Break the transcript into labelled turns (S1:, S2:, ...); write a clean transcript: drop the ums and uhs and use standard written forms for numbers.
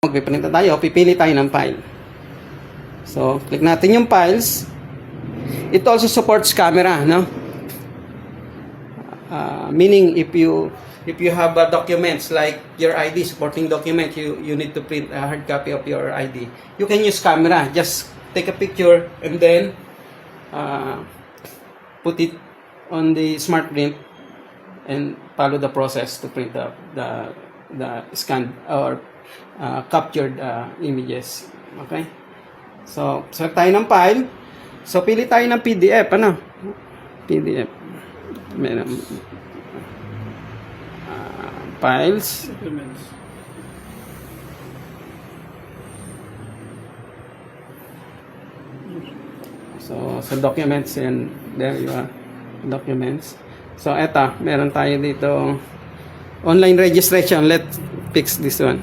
S1: Magpiprint na tayo, pipili tayo ng file. So, click natin yung files. It also supports camera, no? Meaning if you have documents like your ID, supporting document, you need to print a hard copy of your ID. You can use camera. Just take a picture and then put it on the smart print and follow the process to print the scanned or captured images. Okay? So, select tayo ng file. So, pili tayo ng PDF. Ano? PDF. Meron. Files.
S2: Documents.
S1: So, documents and there you are. Documents. So, eto. Meron tayo dito online registration. Let's fix this one.